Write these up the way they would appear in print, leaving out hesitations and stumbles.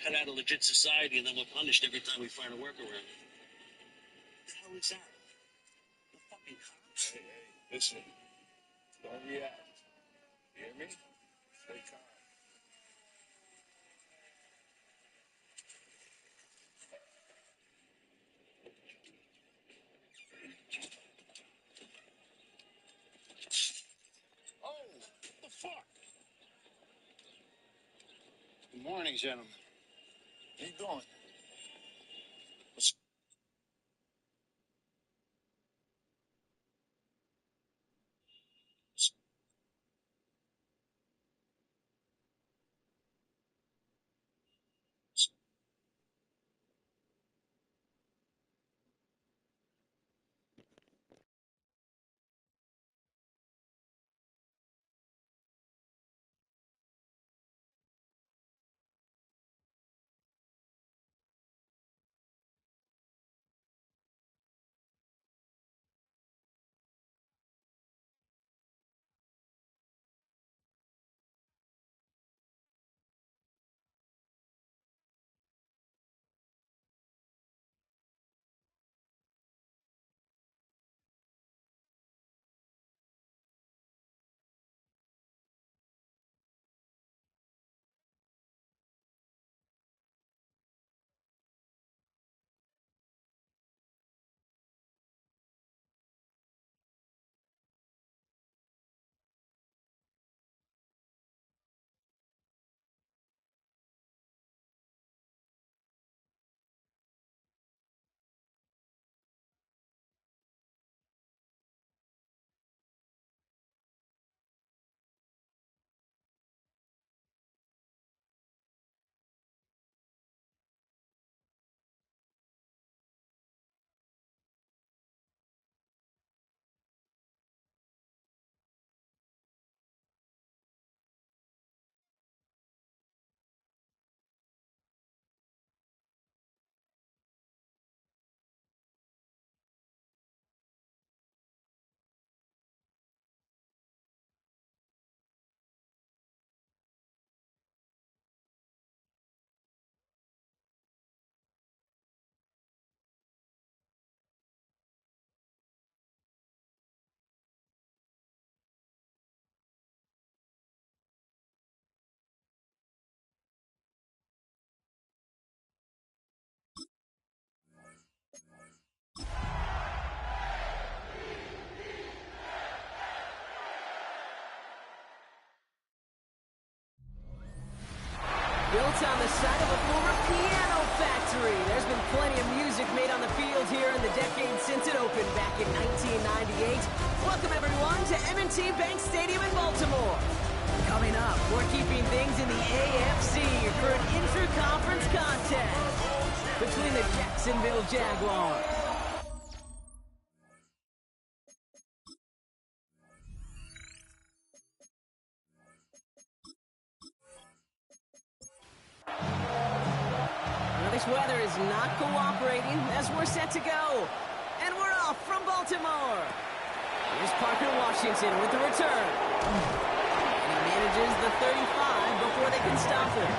cut out a legit society and then we're punished every time we find a workaround. What the hell is that? The fucking cops? Hey, listen. Don't react. You hear me? Stay calm. Oh, what the fuck? Good morning, gentlemen. How you doing? Built on the site of a former piano factory, there's been plenty of music made on the field here in the decade since it opened back in 1998. Welcome everyone to M&T Bank Stadium in Baltimore. Coming up, we're keeping things in the AFC for an intra-conference contest between the Jacksonville Jaguars. This weather is not cooperating as we're set to go. And we're off from Baltimore. Here's Parker Washington with the return. And he manages the 35 before they can stop him.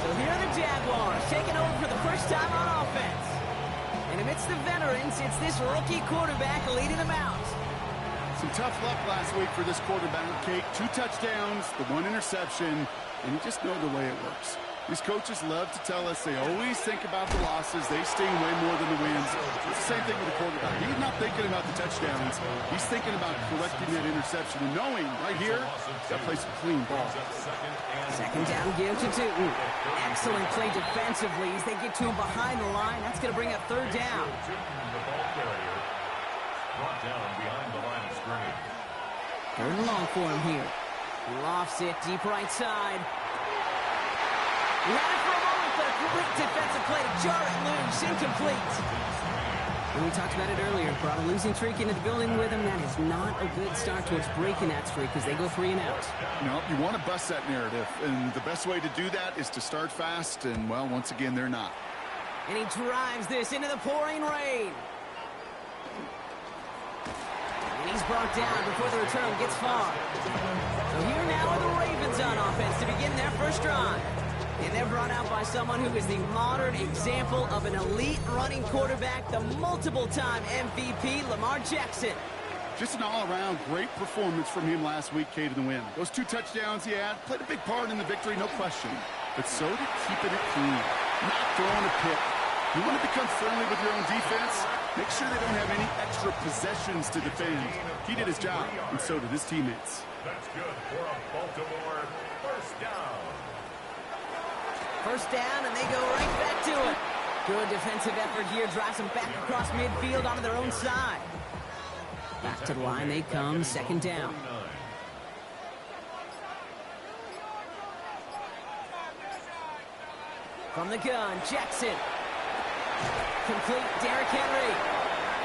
So here are the Jaguars taking over for the first time on offense. And amidst the veterans, it's this rookie quarterback leading them out. Some tough luck last week for this quarterback, Kate. 2 touchdowns, the 1 interception, and you just know the way it works. These coaches love to tell us they always think about the losses. They sting way more than the wins. It's the same thing with the quarterback. He's not thinking about the touchdowns. He's thinking about correcting that interception and knowing right here, got to play some clean ball. Second down give to Tootin. Excellent play defensively as they get to him behind the line. That's going to bring up third down. Brought down behind the line of scrimmage. Third and long for him here. Lofts it deep right side. Ran it for a moment, but a great defensive play to jar it loose, incomplete. And we talked about it earlier, brought a losing streak into the building with him. That is not a good start towards breaking that streak as they go 3 and out. No, you want to bust that narrative, and the best way to do that is to start fast, and, well, once again, they're not. And he drives this into the pouring rain. And he's brought down before the return gets far. So here now are the Ravens on offense to begin their first drive. And they're brought out by someone who is the modern example of an elite running quarterback, the multiple-time MVP, Lamar Jackson. Just an all-around great performance from him last week, Kate, in the win. Those 2 touchdowns he had played a big part in the victory, no question. But so did keeping it clean, not throwing a pick. You want to become friendly with your own defense? Make sure they don't have any extra possessions to defend. He did his job, and so did his teammates. That's good for a Baltimore first down. First down, and they go right back to it. Good defensive effort here, drives them back across midfield onto their own side. Back to the line they come, second down. From the gun, Jackson. Complete, Derrick Henry.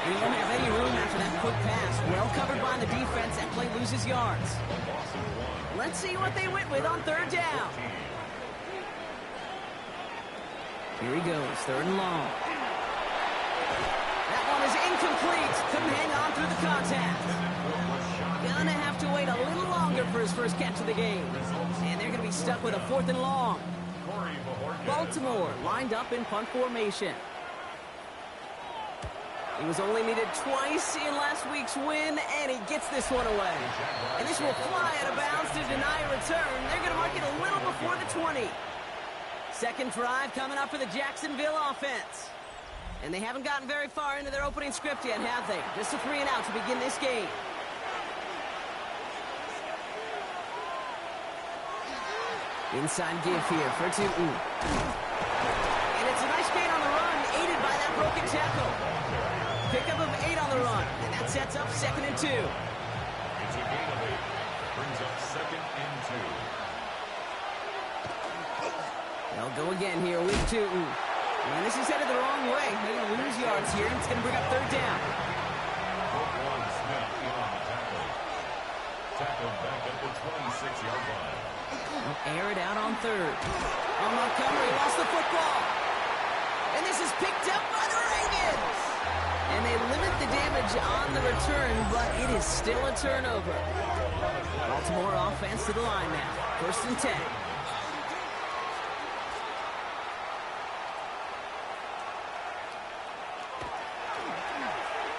And he won't have any room after that quick pass. Well covered by the defense. That play loses yards. Let's see what they went with on third down. Here he goes, third and long. That one is incomplete. Couldn't hang on through the contact. Gonna have to wait a little longer for his first catch of the game. And they're gonna be stuck with a fourth and long. Baltimore lined up in punt formation. He was only needed twice in last week's win, and he gets this one away. And this will fly out of bounds to deny a return. They're going to mark it a little before the 20. Second drive coming up for the Jacksonville offense. And they haven't gotten very far into their opening script yet, have they? Just a 3-and-out to begin this game. Inside give here for Tootin. And it's a nice gain on the run, aided by that broken tackle. Pickup of 8 on the run, and that sets up 2nd and 2. It's a gain of 8. Brings up 2nd and 2. They'll go again here with Tootin. And this is headed the wrong way. They're going to lose yards here, and it's going to bring up third down. Roquan Smith in on the tackle. Tackled back at the 26-yard line. Air it out on third. Oh, Montgomery lost the football. And this is picked up by the Ravens. And they limit the damage on the return, but it is still a turnover. Baltimore offense to the line now. 1st and 10.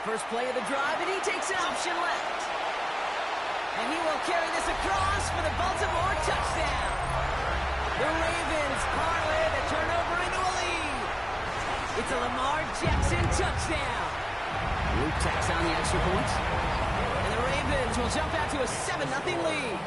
First play of the drive, and he takes an option left. And he will carry this across for the Baltimore touchdown. The Ravens parlay the turnover into a lead. It's a Lamar Jackson touchdown. Luke tacks on the extra point. And the Ravens will jump out to a 7-0 lead.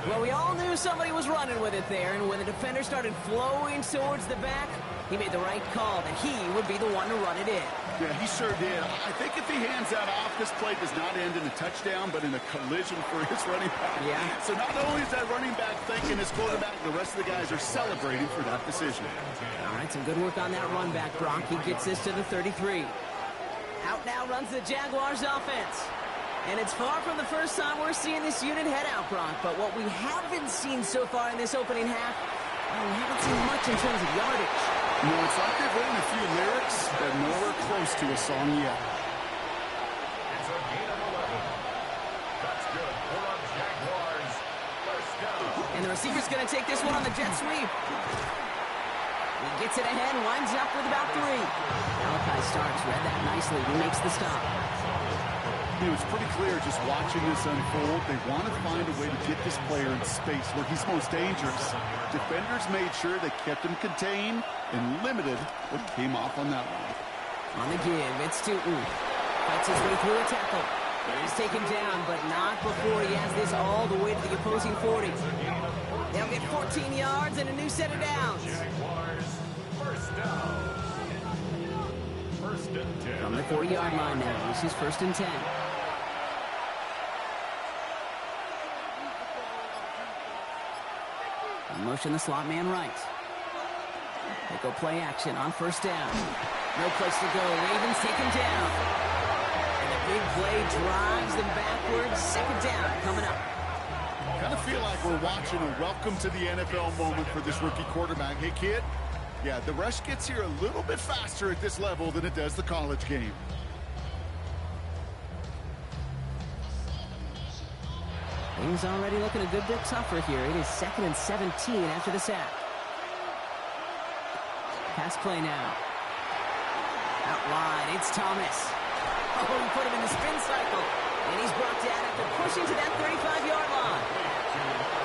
Well, we all knew somebody was running with it there, and when the defender started flowing towards the back, he made the right call that he would be the one to run it in. Yeah, he sure did. I think if he hands that off, this play does not end in a touchdown, but in a collision for his running back. Yeah. So not only is that running back thanking his quarterback, the rest of the guys are celebrating for that decision. All right, some good work on that run back, Brock. He gets this to the 33. Out now runs the Jaguars offense. And it's far from the first time we're seeing this unit head out, Brock. But what we haven't seen so far in this opening half, well, we haven't seen much in terms of yardage. You know, it's like they've written a few lyrics that are nowhere close to a song yet. It's a gain of 11. That's good for the Jaguars. First down. And the receiver's going to take this one on the jet sweep. He gets it ahead, winds up with about 3. Malachi Starks read that nicely. He makes the stop. You know, it's pretty clear just watching this unfold. They want to find a way to get this player in space where he's most dangerous. Defenders made sure they kept him contained and limited what came off on that one. On the give, it's Tootin. Fights his way through a tackle. He's taken down, but not before he has this all the way to the opposing 40. They'll get 14 yards and a new set of downs. Jaguars. First down. First and 10. From the 40-yard line now, this is 1st and 10. Motion the slot man right. They go play action on 1st down. No place to go. Ravens take him down. And a big play drives them backwards. 2nd down coming up. Kind of feel like we're watching a welcome to the NFL moment for this rookie quarterback. Hey, kid, yeah, the rush gets here a little bit faster at this level than it does the college game. Things already looking a good bit tougher here. It is 2nd and 17 after the sack. Pass play now. Out wide, it's Thomas. Oh, he put him in the spin cycle. And he's brought down after pushing to that 35-yard line.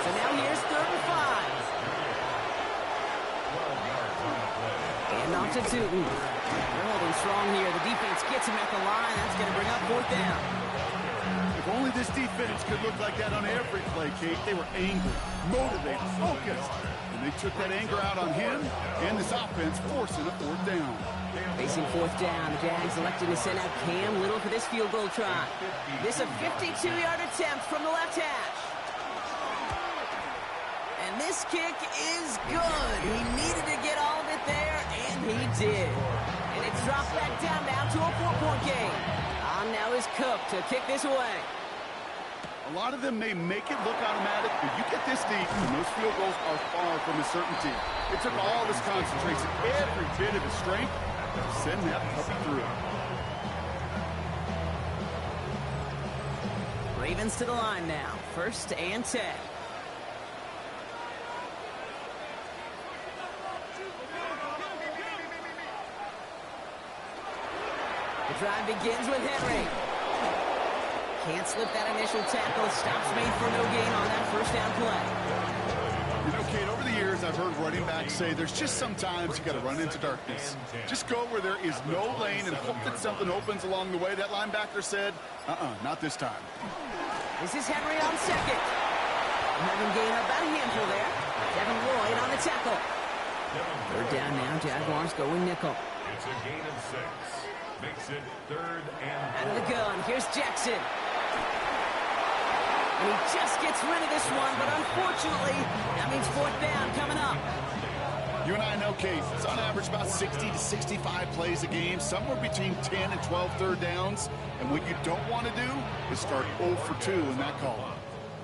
So now here's 3rd and 5. And off to Tootin. They're holding strong here. The defense gets him at the line. That's going to bring up 4th down. If only this defense could look like that on every play, Kate. They were angry, motivated, focused. And they took that anger out on him and this offense, forcing a 4th down. Facing 4th down, the Jags elected to send out Cam Little for this field goal try. This a 52-yard attempt from the left hash. And this kick is good. He needed to get all of it there, and he did. And it's dropped back down now to a 4-point game. On now is Cook to kick this away. A lot of them may make it look automatic, but you get this deep, and those field goals are far from a certainty. It took all his concentration, every bit of his strength, to send that puppy through. Ravens to the line now. 1st and 10. The drive begins with Henry. Can't slip that initial tackle. Stops made for no gain on that 1st down play. You know, Kate, over the years, I've heard running backs say there's just sometimes you got to run into darkness. Just go where there is no lane and hope that something opens along the way. That linebacker said, not this time. This is Henry on 2nd. Having gained about a handful there. Devin Lloyd on the tackle. 3rd down now. Jaguars going nickel. It's a gain of 6. Makes it 3rd and 4. Out of the gun. Here's Jackson. And he just gets rid of this one, but unfortunately, that means 4th down coming up. You and I know, Kate, it's on average about 60 to 65 plays a game, somewhere between 10 and 12 3rd downs. And what you don't want to do is start 0 for 2 in that column.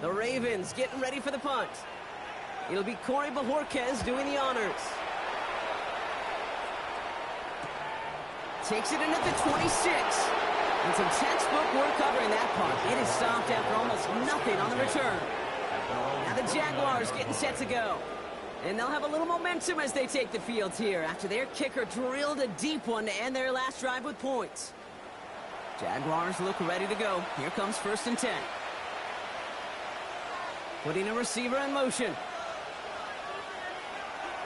The Ravens getting ready for the punt. It'll be Corey Bajorquez doing the honors. Takes it in at the 26. And some textbook work covering that punt. It is stopped after almost nothing on the return. Now the Jaguars getting set to go. And they'll have a little momentum as they take the field here after their kicker drilled a deep one to end their last drive with points. Jaguars look ready to go. Here comes 1st and 10. Putting a receiver in motion.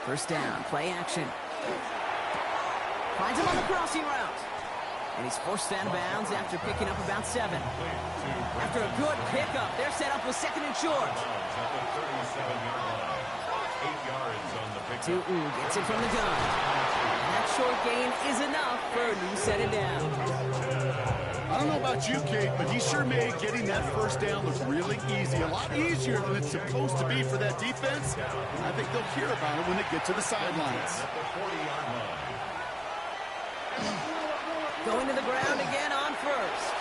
1st down, play action. Finds him on the crossing route. And he's forced out of bounds after picking up about 7. After a good pickup, they're set up with 2nd and short. Tootin gets it from the gun. And that short gain is enough for a new set it down. I don't know about you, Kate, but he sure made getting that 1st down look really easy. A lot easier than it's supposed to be for that defense. And I think they'll hear about it when they get to the sidelines. Going to the ground again on 1st.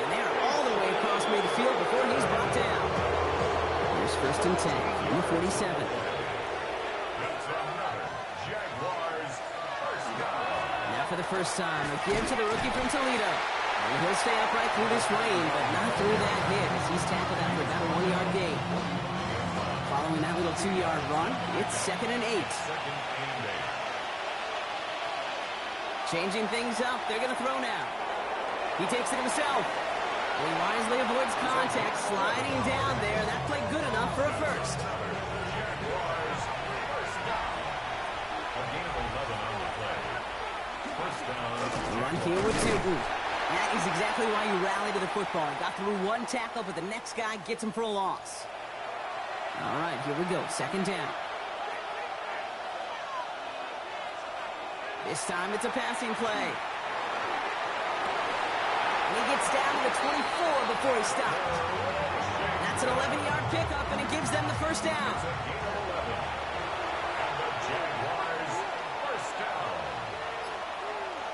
And they're all the way across midfield before he's brought down. Here's 1st and 10 from the 47. Now for the first time, a give to the rookie from Toledo. And he'll stay upright through this rain, but not through that hit as he's tackled out for about a 1-yard gain. Following that little 2-yard run, it's 2nd and 8. Changing things up, they're going to throw now. He takes it himself. He wisely avoids contact, sliding down there. That played good enough for a 1st. Run here with Tootin. That is exactly why you rally to the football. He got through 1 tackle, but the next guy gets him for a loss. All right, here we go. 2nd down. This time it's a passing play. And he gets down to the 24 before he stopped. That's an 11-yard pickup, and it gives them the 1st down.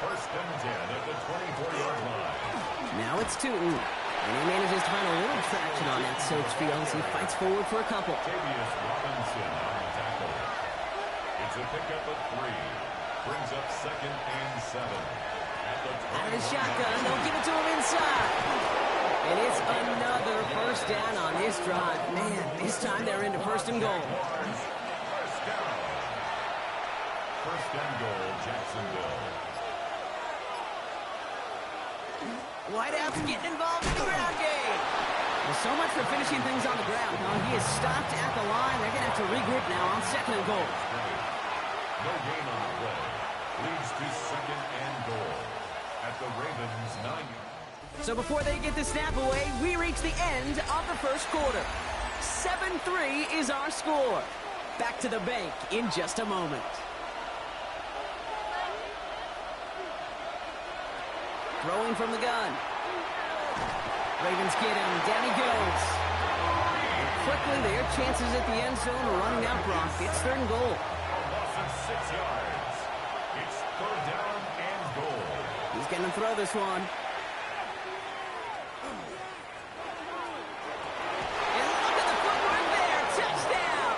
First and 10 at the 24-yard line. Now it's Tootin. And he manages to find a little traction on that search field as he fights forward for a couple. Tavius Robinson on the tackle. It's a pickup of 3. Brings up 2nd and 7. Out of the shotgun, they'll give it to him inside. And it's another first down on this drive. Man, this time they're into first and goal. First down. First and goal, Jacksonville. Whiteout's getting involved in the ground game. Well, so much for finishing things on the ground, huh? He is stopped at the line. They're going to have to regroup now on second and goal. No gain on the play. Leads to second and goal at the Ravens' 9. So before they get the snap away, we reach the end of the first quarter. 7-3 is our score. Back to the bank in just a moment. Throwing from the gun. Ravens get him. Down he goes. And quickly, their chances at the end zone are running out, Brock. It's third and goal. A loss of 6 yards. It's third down and goal. He's going to throw this one. And look at the footwork there. Touchdown!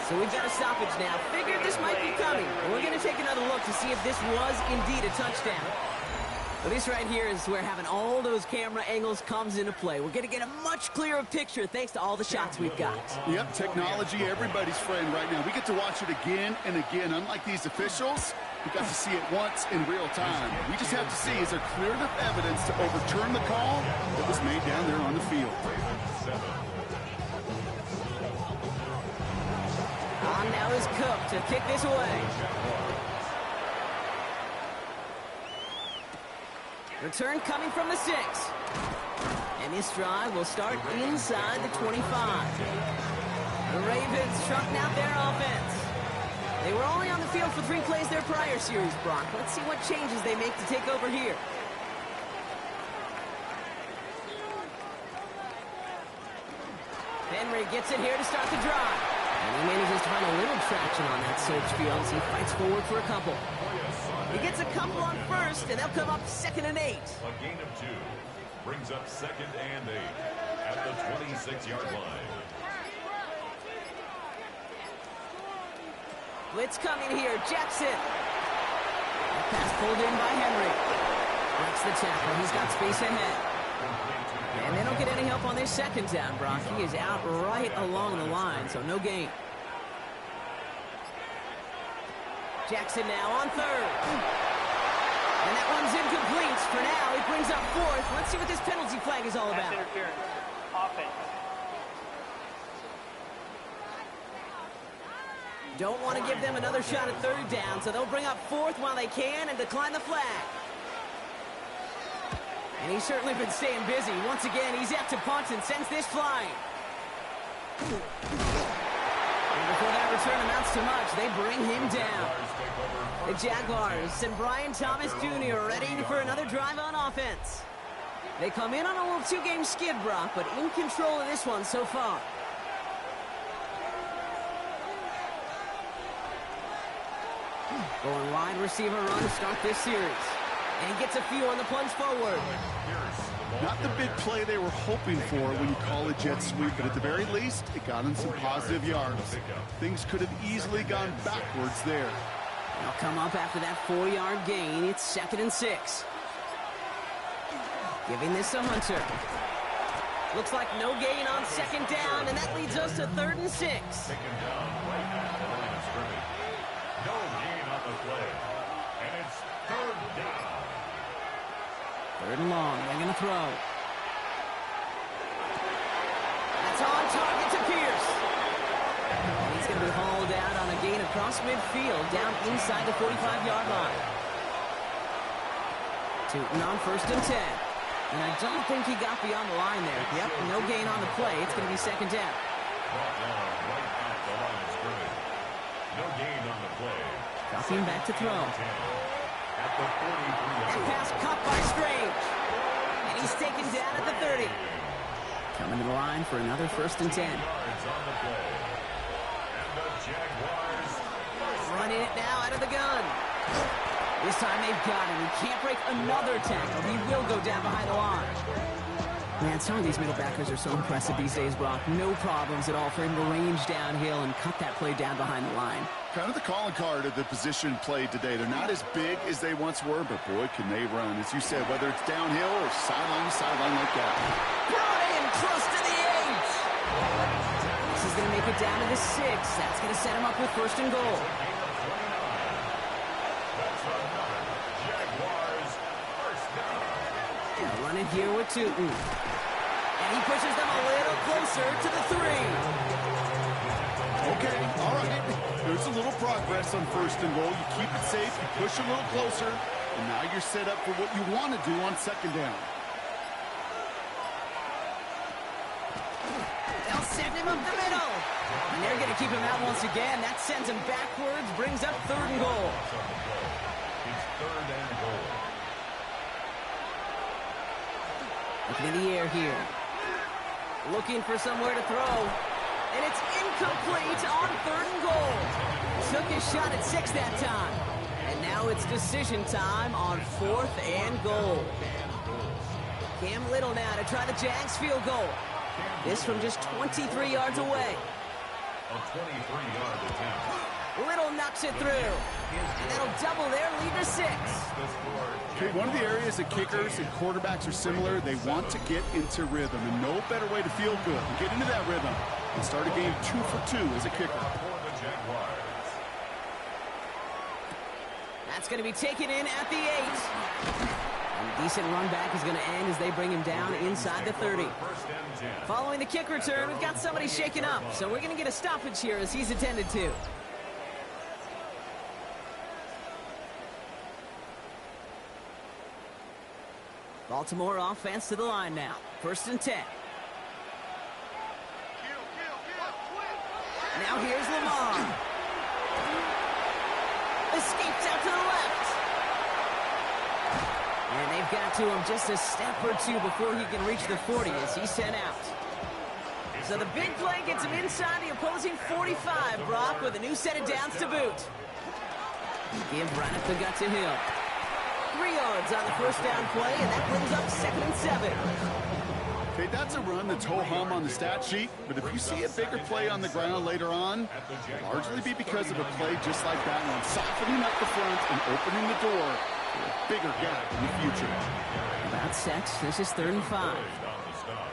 So we've got a stoppage now. Figured this might be coming. And we're going to take another look to see if this was indeed a touchdown. Well, this right here is where having all those camera angles comes into play. We're going to get a much clearer picture thanks to all the shots we've got. Yep, technology, everybody's friend right now. We get to watch it again and again. Unlike these officials, we got to see it once in real time. We just have to see, is there clear enough evidence to overturn the call that was made down there on the field? On now is Cook to kick this away. Return coming from the 6. And this drive will start inside the 25. The Ravens shrunken out their offense. They were only on the field for 3 plays their prior series, Brock. Let's see what changes they make to take over here. Henry gets it here to start the drive. And he manages to find a little traction on that search field as he fights forward for a couple. He gets a couple on first, and they'll come up second and 8. A gain of 2 brings up second and 8 at the 26-yard line. Blitz coming here. Jackson. That pass pulled in by Henry. Breaks the tackle. He's got space ahead. And they don't get any help on their second down, Brock. He is out right along the line, so no gain. Jackson now on third. And that one's incomplete. For now, it brings up fourth. Let's see what this penalty flag is all about. Interference. Offense. Don't want to give them another shot at third down, so they'll bring up fourth while they can and decline the flag. And he's certainly been staying busy. Once again, he's out to punt and sends this flying. And before that return amounts to much, they bring him down. The Jaguars and Brian Thomas Jr. ready for another drive on offense. They come in on a little 2-game skid, Brock, but in control of this one so far. Going wide receiver run to start this series. And he gets a few on the plunge forward. Not the big play they were hoping for when you call a jet sweep, but at the very least, it got them some positive yards. Things could have easily gone backwards there. They'll come up after that 4-yard gain. It's second and 6. Giving this to Hunter. Looks like no gain on second down, and that leads us to third and 6. Taken down right at the line of scrimmage. No gain on the play. And it's third down. Third and long. They're going to throw. That's on target to Pierce. And he's going to be hauled out on a gain across midfield, down inside the 45-yard line. Tootin on first and 10. And I don't think he got beyond the line there. Yep, no gain on the play. It's going to be second down. Brought down right at the line of scrimmage. No gain on the play. Dropping back to throw. At the 43-yard That pass caught by Strange. And he's taken down at the 30. Coming to the line for another first and 10. yards on the play. And the Jaguars Running it now out of the gun. This time they've got him. He can't break another tackle. He will go down behind the line. Man, some of these middle backers are so impressive these days, Brock. No problems at all for him to range downhill and cut that play down behind the line. Kind of the calling card of the position played today. They're not as big as they once were, but boy, can they run. As you said, whether it's downhill or sideline to sideline like that. close to the 8. This is going to make it down to the 6. That's going to set him up with first and goal. Running here with Tootin. And he pushes them a little closer to the 3. Okay, all right. There's a little progress on first and goal. You keep it safe, you push a little closer, and now you're set up for what you want to do on second down. They'll send him up the middle. And they're going to keep him out once again. That sends him backwards, brings up third and goal. It's third and goal. Looking in the air here. Looking for somewhere to throw. And it's incomplete on third and goal. Took his shot at 6 that time. And now it's decision time on fourth and goal. Cam Little now to try the Jags field goal. This from just 23 yards away. A 23-yard attempt. Little knocks it through. And that'll double their lead to 6. Okay, one of the areas that kickers and quarterbacks are similar, they want to get into rhythm, and no better way to feel good and get into that rhythm and start a game 2 for 2 as a kicker. For the Jaguars. That's going to be taken in at the 8. And a decent run back is going to end as they bring him down inside the 30. First and 10. Following the kick return, we've got somebody shaken up, so we're going to get a stoppage here as he's attended to. Baltimore offense to the line now. First and 10. Now here's Lamar. Escapes out to the left. And they've got to him just a step or two before he can reach the 40 as he's sent out. So the big play gets him inside the opposing 45, Brock, with a new set of downs to boot. Give right up the gut to Hill. 3 yards on the first down play, and that brings up 2nd and 7. Okay, that's a run that's ho-hum on the stat sheet, but if you see a bigger play on the ground later on, it'll largely be because of a play just like that one, softening up the front and opening the door for a bigger gap in the future. That's set. This is 3rd and 5. On the stop.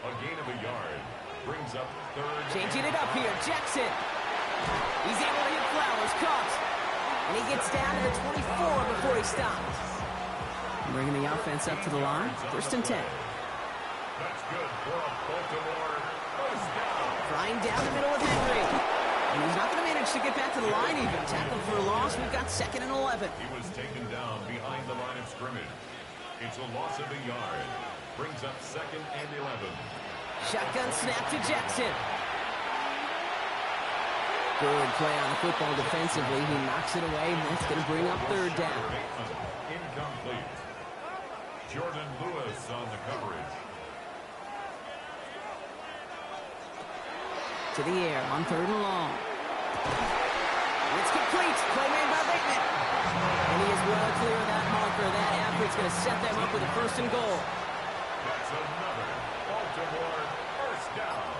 A gain of a yard brings up third. Changing it up here, Jackson. He's able to hit Flowers, caught. And he gets down to the 24 before he stops. Bringing the offense up to the line. 1st and 10. That's good for a Baltimore first down. Flying down the middle with Henry. And he's not going to manage to get back to the line even. Tackled for a loss. We've got 2nd and 11. He was taken down behind the line of scrimmage. It's a loss of a yard. Brings up 2nd and 11. Shotgun snap to Jackson. Good play on the football defensively. He knocks it away, and that's going to bring up 3rd down. Incomplete. Jordan Lewis on the coverage. To the air on 3rd and long. It's complete. Play made by Bateman. And he is well clear of that marker. That effort's going to set them up with a 1st and goal. That's another Baltimore first down.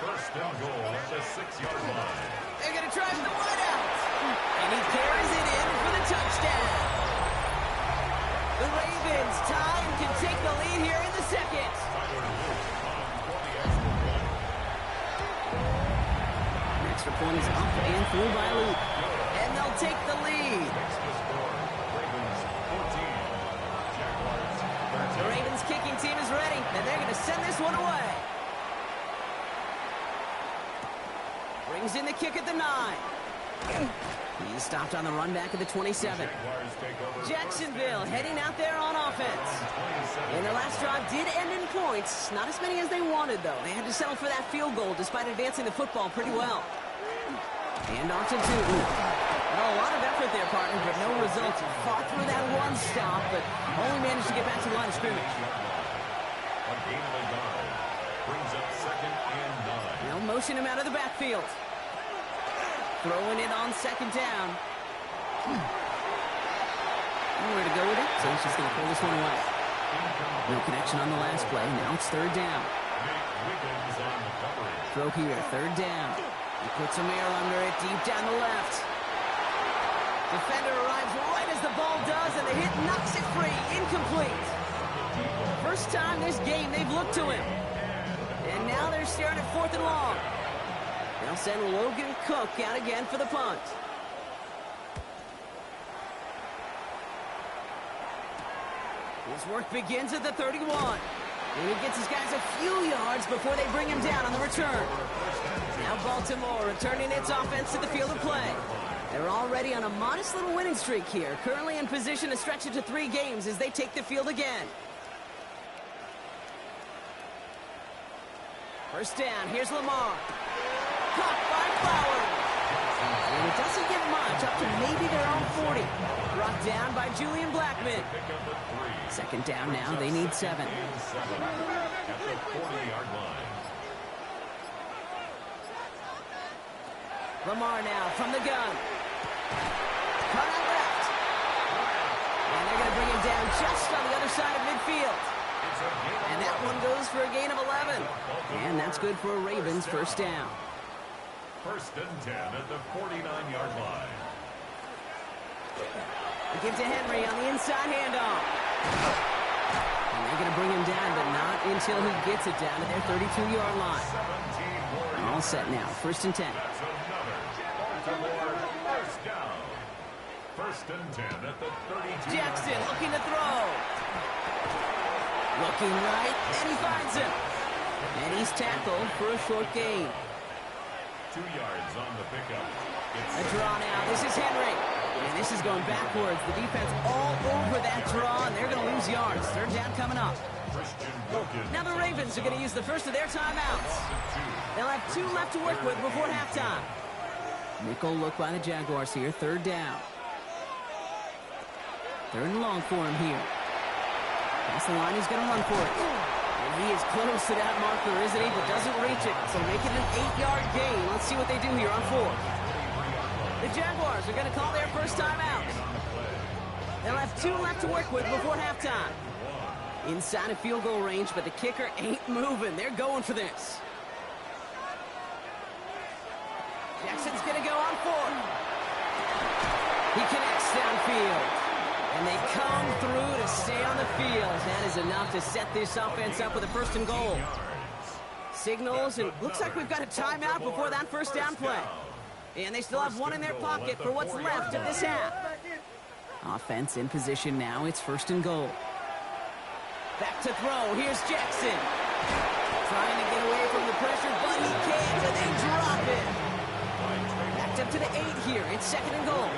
1st and goal at the 6-yard line. They're going to try for the wideout. And he carries it in for the touchdown. The Ravens tie and can take the lead here in the 2nd. Extra point is up and through by Luke. And they'll take the lead. The Ravens kicking team is ready, and they're going to send this one away. Brings in the kick at the 9. He's stopped on the run back at the 27. Jacksonville heading out there on offense. And their last drive did end in points. Not as many as they wanted, though. They had to settle for that field goal despite advancing the football pretty well. And off to Tootin. Well, a lot of effort there, partner, but no results. Fought through that one stop, but only managed to get back to the line of scrimmage. A gain of a yard brings up 2nd and 9. They'll motion him out of the backfield. Throwing it on 2nd down. Nowhere to go with it, so he's just going to pull this one away. No connection on the last play. Now it's 3rd down. Wiggins on the coverage. Throw here, 3rd down. He puts some air under it, deep down the left. Defender arrives right as the ball does, and the hit knocks it free. Incomplete. First time this game they've looked to him. And now they're staring at 4th and long. They'll send Logan Cook out again for the punt. His work begins at the 31. And he gets his guys a few yards before they bring him down on the return. Now Baltimore returning its offense to the field of play. They're already on a modest little winning streak here, currently in position to stretch it to 3 games as they take the field again. First down, here's Lamar. Caught by Flowers. And it doesn't get much, up to maybe their own 40. Brought down by Julian Blackman. Second down now, they need 7. At the 40-yard line. Lamar now from the gun. Cut out left. And they're going to bring him down just on the other side of midfield. And that one goes for a gain of 11. And that's good for a Ravens first down. First and 10 at the 49-yard line. They give to Henry on the inside handoff. And they're going to bring him down, but not until he gets it down to their 32-yard line. All set now. First and 10. That's another Baltimore first down. First and 10 at the 32. Jackson looking to throw. Looking right, and he finds him. And he's tackled for a short gain. 2 yards on the pickup. A draw now. This is Henry. And this is going backwards. The defense all over that draw, and they're going to lose yards. Third down coming up. Now the Ravens are going to use the first of their timeouts. They'll have 2 left to work with before halftime. Nickel look by the Jaguars here. Third down. Third and long for him here. That's the line. He's going to run for it. And he is close to that marker, isn't he? But doesn't reach it. So make it an 8-yard gain. Let's see what they do here on 4th. The Jaguars are going to call their first timeout. They'll have 2 left to work with before halftime. Inside of field goal range, but the kicker ain't moving. They're going for this. Jackson's going to go on 4th. He connects downfield. And they come through to stay on the field. That is enough to set this offense up with a first and goal. Signals, and looks like we've got a timeout before that first down play. And they still have 1 in their pocket for what's left of this half. Offense in position now. It's first and goal. Back to throw. Here's Jackson. Trying to get away from the pressure, but he can't, and they drop it. Backed up to the 8 here. It's second and goal.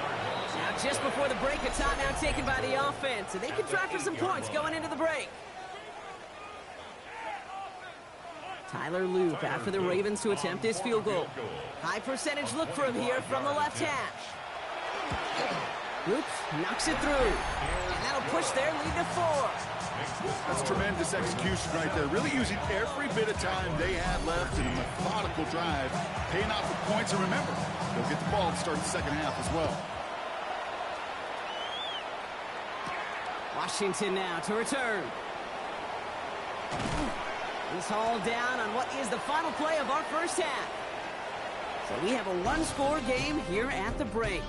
Now just before the break, a timeout taken by the offense, and they can try for some points going into the break. Tyler Loop after the Ravens to attempt this field goal. High percentage look for him here from the left hash. Loop knocks it through. And that'll push their lead to 4. That's tremendous execution right there. Really using every bit of time they had left in a methodical drive. Paying off with points. And remember, they'll get the ball to start the second half as well. Washington now to return. He's hauled down on what is the final play of our first half. So we have a 1-score game here at the break.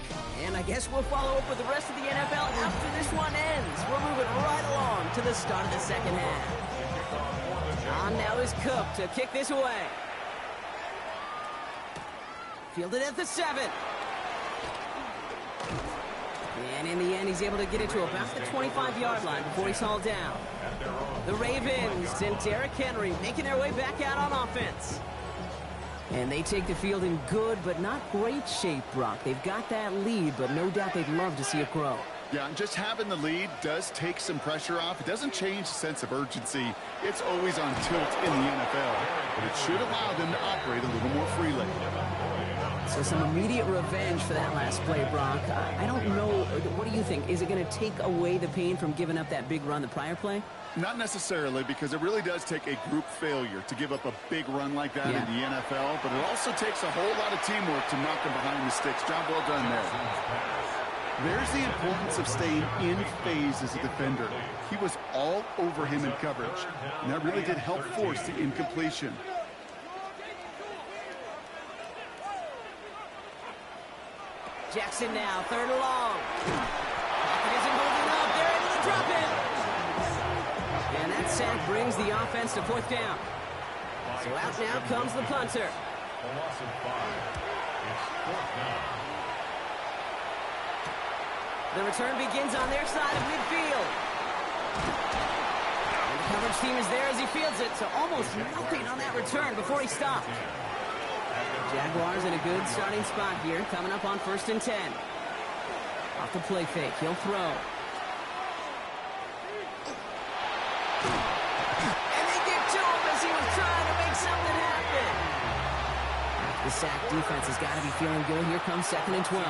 And I guess we'll follow up with the rest of the NFL after this one ends. We're moving right along to the start of the second half. On now is Cook to kick this away. Fielded at the 7. And in the end, he's able to get it to about the 25-yard line before he's hauled down. The Ravens and Derrick Henry making their way back out on offense. And they take the field in good but not great shape, Brock. They've got that lead, but no doubt they'd love to see it grow. Yeah, and just having the lead does take some pressure off. It doesn't change the sense of urgency. It's always on tilt in the NFL, but it should allow them to operate a little more freely. So some immediate revenge for that last play, Brock. I don't know. What do you think? Is it going to take away the pain from giving up that big run the prior play? Not necessarily, because it really does take a group failure to give up a big run like that in the NFL, but it also takes a whole lot of teamwork to knock them behind the sticks. Job well done there. There's the importance of staying in phase as a defender. He was all over him in coverage, and that really did help force the incompletion. Jackson now, third and long. Pocket isn't moving up. They're able to drop it. And that sack brings the offense to 4th down. So out now comes the punter. A loss of 5. It's 4th down. The return begins on their side of midfield. And the coverage team is there as he fields it, so almost nothing on that return before he stopped. Jaguars in a good starting spot here, coming up on 1st and 10. Off the play fake, he'll throw. And they get to him as he was trying to make something happen. The sack defense has got to be feeling good. Here comes 2nd and 12.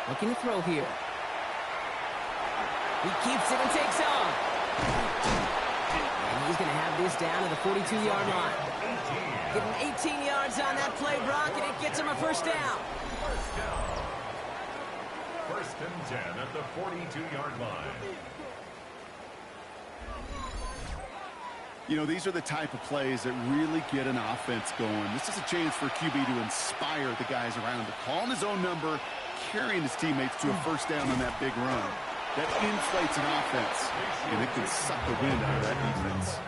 Looking to throw here. He keeps it and takes off. And he's going to have this down to the 42-yard line. Getting 18 yards on that play, Brock, and it gets him a 1st down. 1st and 10 at the 42-yard line. You know, these are the type of plays that really get an offense going. This is a chance for QB to inspire the guys around him. Calling his own number, carrying his teammates to a 1st down on that big run. That inflates an offense, and it can suck the wind out of that defense.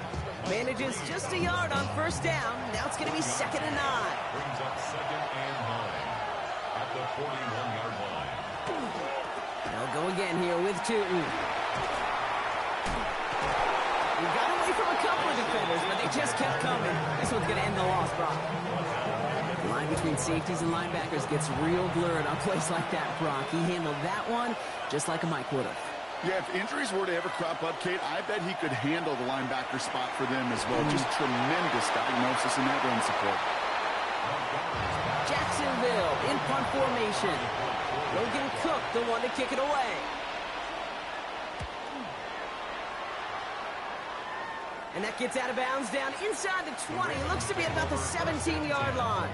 Manages just a yard on 1st down. Now it's going to be 2nd and 9. Brings up 2nd and 9 at the 41-yard line. They'll go again here with Tootin. He got away from a couple of defenders, but they just kept coming. This one's going to end the loss, Brock. The line between safeties and linebackers gets real blurred on plays like that, Brock. He handled that one just like a Mike would have. Yeah, if injuries were to ever crop up, Kate, I bet he could handle the linebacker spot for them as well. Just tremendous diagnosis in that run support. Jacksonville in punt formation. Logan Cook, the one to kick it away. And that gets out of bounds down inside the 20. Looks to be at about the 17-yard line.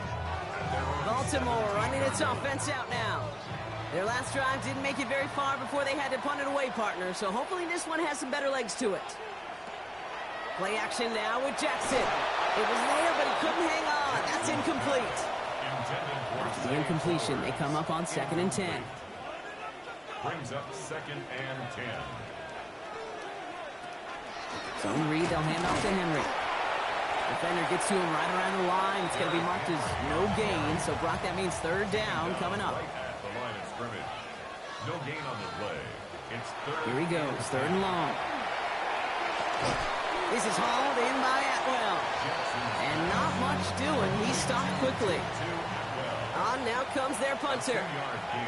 Baltimore running its offense out now. Their last drive didn't make it very far before they had to punt it away, partner, so hopefully this one has some better legs to it. Play action now with Jackson. It was there, but he couldn't hang on. That's incomplete. After the incompletion, they come up on 2nd and 10. Brings up 2nd and 10. Zone read, they'll hand off to Henry. Defender gets to him right around the line. It's going to be marked as no gain, so Brock, that means 3rd down coming up. Line of scrimmage. No gain on the play. It's 3rd. Here he goes, 3rd and long. This is hauled in by Atwell. And not much doing. He stopped quickly. On now comes their punter.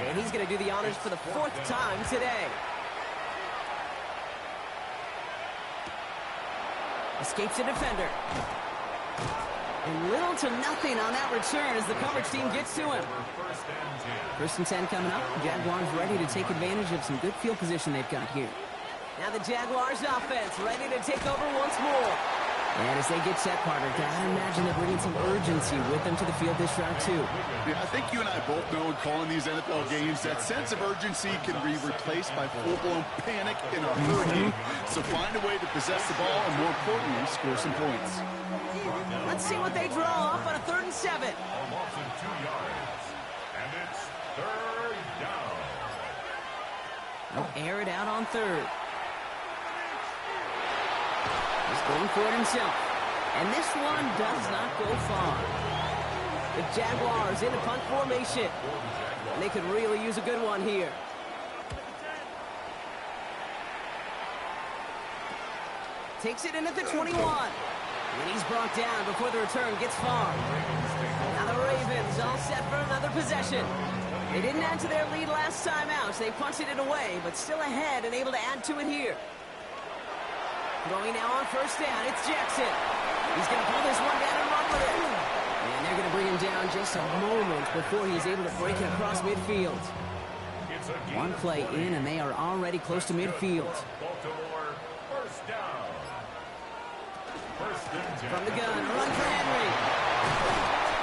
And he's going to do the honors for the 4th time today. Escapes a defender. And little to nothing on that return as the coverage team gets to him. 1st and 10 coming up. Jaguars ready to take advantage of some good field position they've got here. Now the Jaguars offense ready to take over once more. And as they get set, partner, gotta imagine they're bringing some urgency with them to the field this drive too. Yeah, I think you and I both know in calling these NFL games that sense of urgency can be replaced by full-blown panic in a hurry. So find a way to possess the ball and, more importantly, score some points. Let's see what they draw up on a 3rd and 7. A loss of 2 yards. And it's 3rd down. They'll air it out on 3rd. He's going for it himself. And this one does not go far. The Jaguars in a punt formation. And they could really use a good one here. Takes it in at the 21. And he's brought down before the return gets far. Now the Ravens all set for another possession. They didn't add to their lead last time out, so they punted it away, but still ahead and able to add to it here. Throwing now on 1st down, it's Jackson. He's going to pull this one down and run with it. And they're going to bring him down just a moment before he's able to break it across midfield. One play in, and they are already close to midfield. Baltimore, 1st down. 1st and 10. From the gun, run for Henry.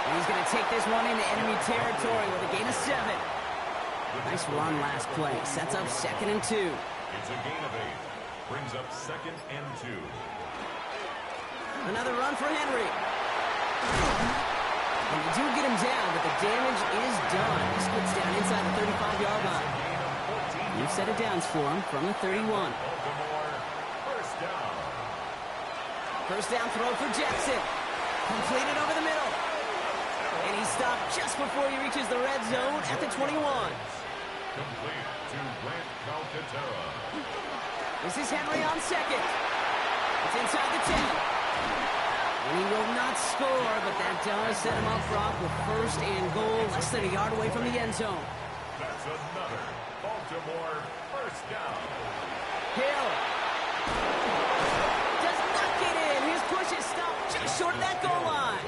And he's going to take this one into enemy territory with a gain of 7. Nice run last play. Sets up 2nd and 2. It's a gain of 8. Brings up 2nd and 2. Another run for Henry. And they do get him down, but the damage is done. He splits down inside the 35-yard line. New set of downs for him from the 31. Baltimore, 1st First down throw for Jackson. Completed over the middle. And he stopped just before he reaches the red zone at the 21. Complete to Grant Calcaterra. This is Henry on second. It's inside the 10. And he will not score, but that does set him up, Brock, with first and goal, less than a yard away from the end zone. That's another Baltimore first down. Hill does not get in. His push is stopped just short of that goal line.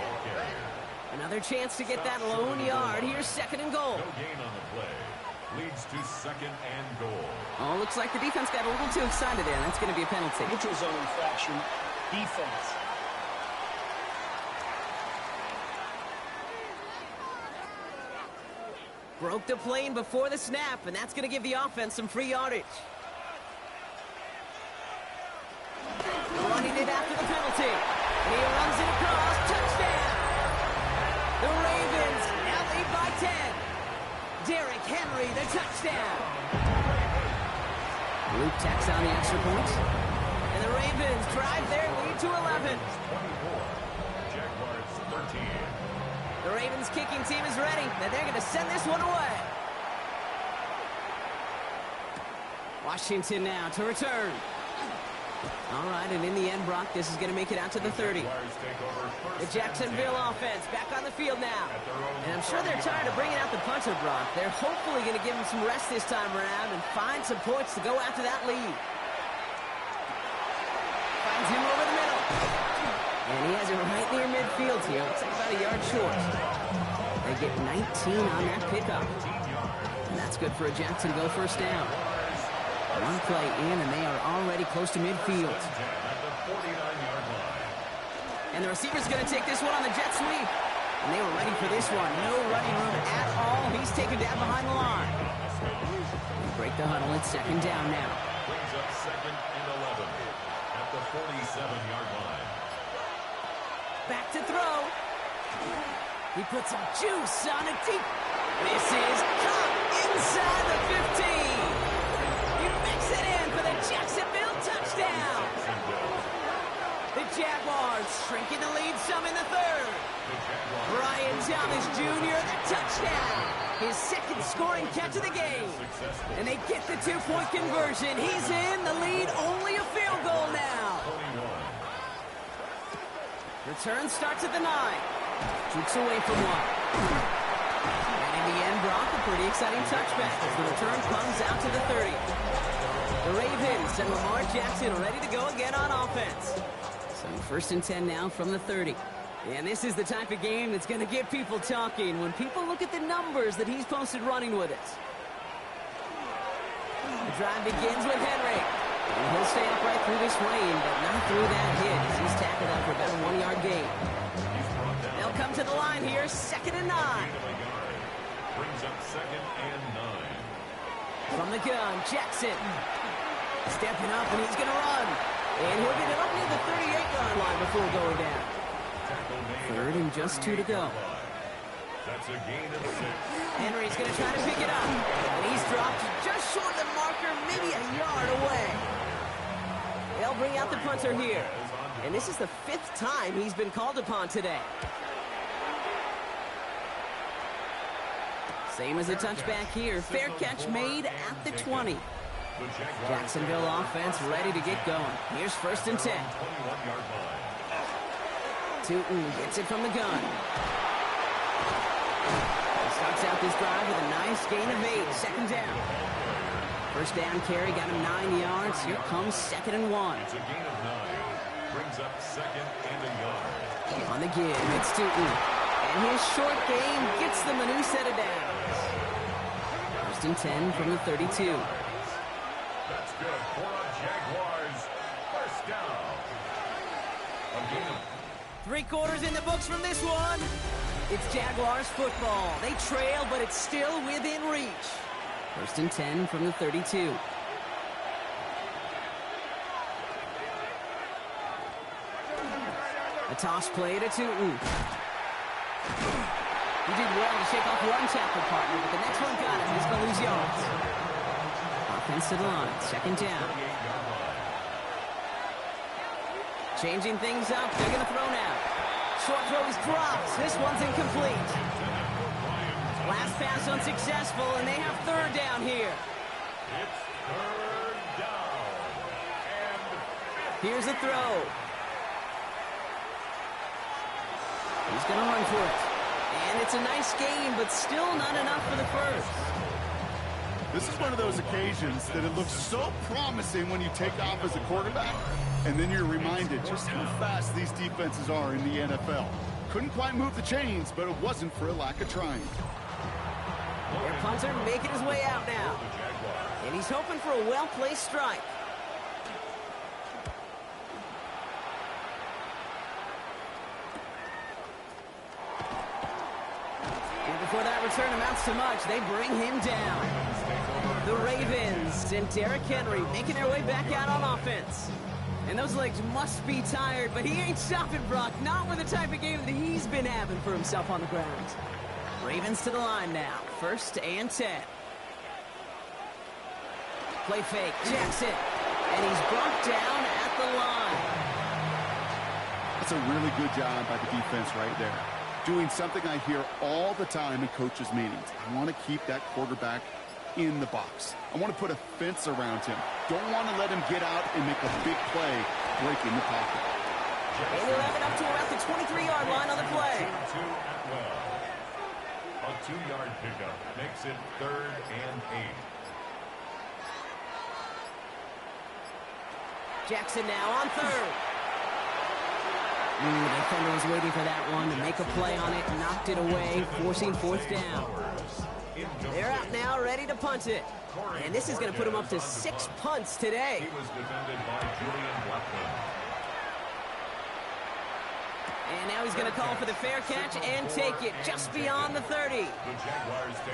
Another chance to get that lone yard. Here's second and goal. No gain on the play. Leads to second and goal. Oh, looks like the defense got a little too excited there. That's going to be a penalty. Neutral zone infraction. Defense. Broke the plane before the snap, and that's going to give the offense some free yardage. Running it after the penalty. And he runs it across. Touchdown! The Ravens now lead by 10. Derrick Henry, the touchdown. Luke tacks on the extra point. And the Ravens drive their lead to 11. 24. Jaguars 13. The Ravens kicking team is ready, and they're going to send this one away. Washington now to return. All right, and in the end, Brock, this is going to make it out to the 30. The Jacksonville offense back on the field now. And I'm sure they're tired of bringing out the punter, Brock. They're hopefully going to give him some rest this time around and find some points to go after that lead. Finds him over the middle. And he has it right near midfield here. Looks like about a yard short. They get 19 on that pickup. And that's good for a Jacksonville first down. One play in, and they are already close to midfield. And the receiver's going to take this one on the jet sweep. And they were ready for this one. No running room at all. He's taken down behind the line. They break the huddle. It's second down now. Brings up second and 11 at the 47-yard line. Back to throw. He puts some juice on it deep. This is caught inside the 15. He makes it in for the Jacksonville touchdown. The Jaguars shrinking the lead some in the third. Brian Thomas Jr., the touchdown. His second scoring catch of the game. And they get the two-point conversion. He's in the lead, only a field goal now. Return starts at the 9. Jukes away from one. And in the end, Brock, a pretty exciting touchback as the return comes out to the 30. The Ravens and Lamar Jackson ready to go again on offense. So first and 10 now from the 30. And this is the type of game that's going to get people talking when people look at the numbers that he's posted running with it. The drive begins with Henry. And he'll stay upright through this rain, but not through that hit as he's tackled out for about a 1-yard gain. They'll come to the line here, second and 9. Brings up second and 9. From the gun, Jackson. Stepping up, and he's going to run. And he'll get it up near the 38-yard line before going down. Third and just 2 to go. That's a gain of 6. Henry's going to try to pick it up. And he's dropped just short of the marker, maybe a yard away. They'll bring out the punter here. And this is the 5th time he's been called upon today. Same as a touchback here. Fair catch made at the 20. Jacksonville offense ready to get going. Here's first and 10. 21-yard line. Tootin gets it from the gun. He starts out this drive with a nice gain of 8. Second down. First down carry got him 9 yards. Here comes second and 1. It's a gain of 9. Brings up second and a yard. On the give, it's Tootin. And his short game gets them a new set of downs. First and 10 from the 32. That's good for a Jaguars first down. A gain of 3 quarters in the books from this one. It's Jaguars football. They trail, but it's still within reach. First and 10 from the 32. A toss play to Tootin. He did well to shake off one tackle partner, but the next one got him. He's going to lose yards. Offensive line, second down. Changing things up. They're going to throw now. Short throw is dropped. This one's incomplete. Last pass unsuccessful, and they have third down here. It's third down. And Here's the throw. He's going to run for it. And it's a nice gain, but still not enough for the first. This is one of those occasions that it looks so promising when you take off as a quarterback, and then you're reminded just how fast these defenses are in the NFL. Couldn't quite move the chains, but it wasn't for a lack of trying. Their punter making his way out now. And he's hoping for a well-placed strike. And before that return amounts to much, they bring him down. The Ravens and Derrick Henry making their way back out on offense. And those legs must be tired, but he ain't stopping, Brock. Not with the type of game that he's been having for himself on the ground. Ravens to the line now. 1st and 10. Play fake. Jackson. And he's brought down at the line. That's a really good job by the defense right there. Doing something I hear all the time in coaches' meetings. I want to keep that quarterback in the box. I want to put a fence around him. Don't want to let him get out and make a big play breaking the pocket. And he'll have it up to about the 23-yard line on the play. A 2-yard pickup makes it 3rd and 8. Jackson now on 3rd. The defender was waiting for that one to make a play on it, knocked it away, forcing 4th down. They're out now, ready to punt it. And this is going to put him up to 6 punts today. He was defended by Julian Blackman. And now he's going to call for the fair catch and take it just beyond the 30.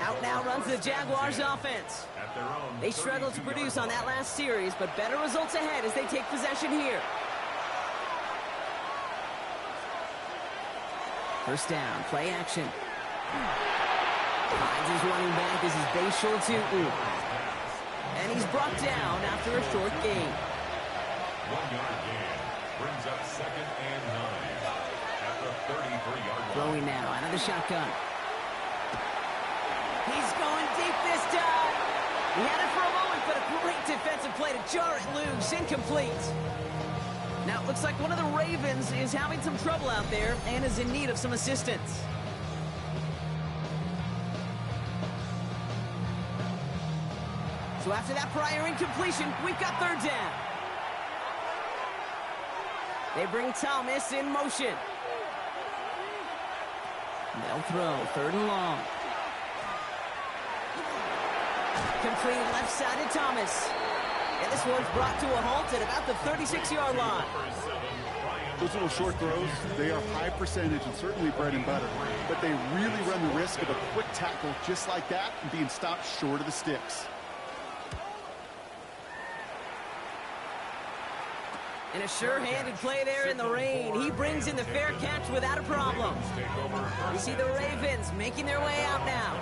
Out now runs the Jaguars offense. They struggled to produce on that last series, but better results ahead as they take possession here. 1st down, play action. Finds his running back. This is Bashal Tutu. And he's brought down after a short gain. 1-yard gain brings up 2nd and 9 at the 33-yard line. Throwing now out of the shotgun. He's going deep this time. He had it for a moment, but a great defensive play to jar it loose. Incomplete. Now it looks like one of the Ravens is having some trouble out there and is in need of some assistance. So after that prior incompletion, we've got 3rd down. They bring Thomas in motion. They'll throw 3rd and long. Complete left side to Thomas. And this one's brought to a halt at about the 36-yard line. Those little short throws, they are high percentage and certainly bread and butter. But they really run the risk of a quick tackle just like that and being stopped short of the sticks. And a sure-handed play there in the rain. He brings in the fair catch without a problem. You see the Ravens making their way out now.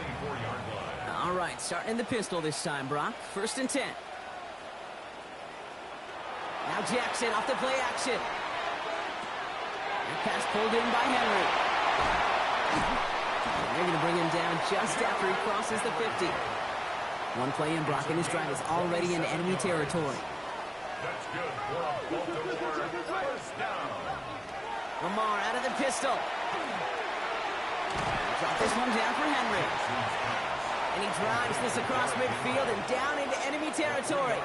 All right, starting in the pistol this time, Brock. 1st and 10. Now Jackson off the play action. And pass pulled in by Henry. And they're going to bring him down just after he crosses the 50. One play in, Brock, and his drive is already in enemy territory. That's good for a Baltimore 1st down. Lamar out of the pistol. Drop this one down for Henry. And he drives this across midfield and down into enemy territory.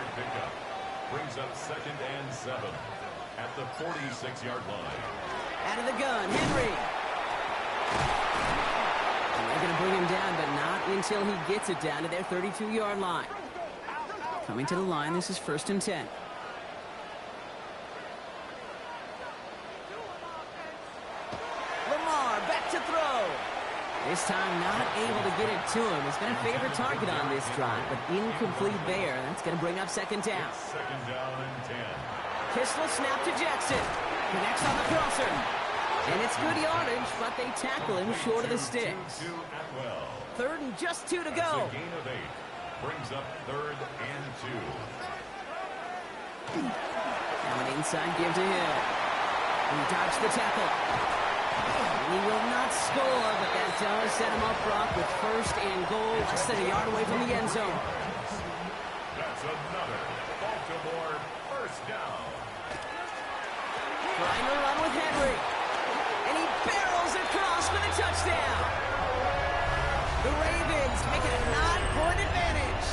Brings up 2nd and 7 at the 46-yard line. Out of the gun, Henry. And they're going to bring him down, but not until he gets it down to their 32-yard line. Coming to the line, this is 1st and 10. Lamar back to throw. This time not able to get it to him. He's been a favorite target on this drive, but incomplete there. That's going to bring up 2nd down. 2nd down and 10. Pistol snap to Jackson. Connects on the crosser. And it's good yardage, but they tackle him short of the sticks. 3rd and just 2 to go. That's a gain of 8. Brings up 3rd and 2. Now an inside give to Hill. He dodged the tackle. He will not score, but that does set him up, Brock, with first and goal, less than a yard away from the end zone. That's another Baltimore first down. Trying to run with Henry. And he barrels across for the touchdown. The Ravens make it a 9-point advantage.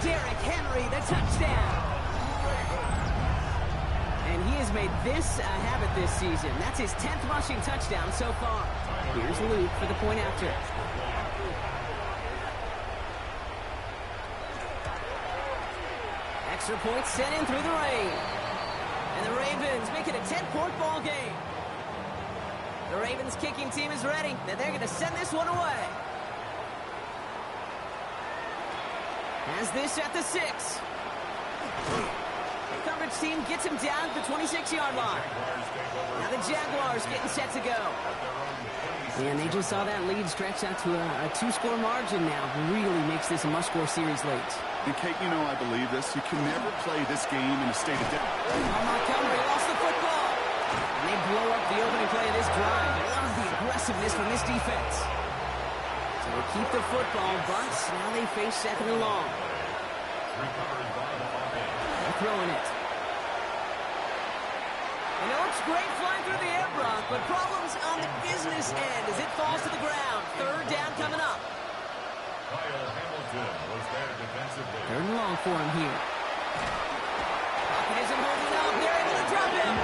Derrick Henry, the touchdown. And he has made this a habit this season. That's his 10th rushing touchdown so far. Here's Luke for the point after. Extra point sent in through the rain. And the Ravens make it a 10-point ball game. The Ravens kicking team is ready, and they're going to send this one away. Has this at the 6. Coverage team gets him down at the 26-yard line. Now the Jaguars getting set to go. And they just saw that lead stretch out to a 2-score margin now. Really makes this a must-score series late. And Kate, you know I believe this. You can never play this game in a state of doubt. Montgomery lost the football. And they blow up the opening play of this drive. I love the aggressiveness from this defense. So they keep the football, but now they face second and long. They're throwing it. You know, it's great flying through the air, Brock, but problems on the business end as it falls to the ground. Third down coming up. Kyle Hamilton was there defensively. Third and long for him here. Pocket isn't holding up. They're able to drop him.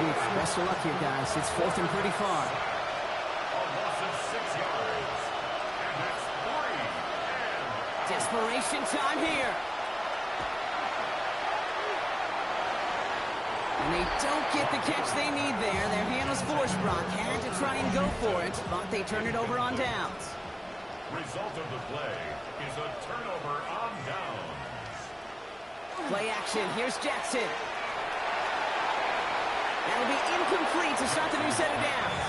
Oof, best of luck here, guys. It's fourth and pretty far. A loss of 6 yards. And it's 3. Desperation time here. And they don't get the catch they need there. Their hand was forced, Brock. Had to try and go for it, but they turn it over on downs. Result of the play is a turnover on downs. Play action. Here's Jackson. That'll be incomplete to start the new set of downs.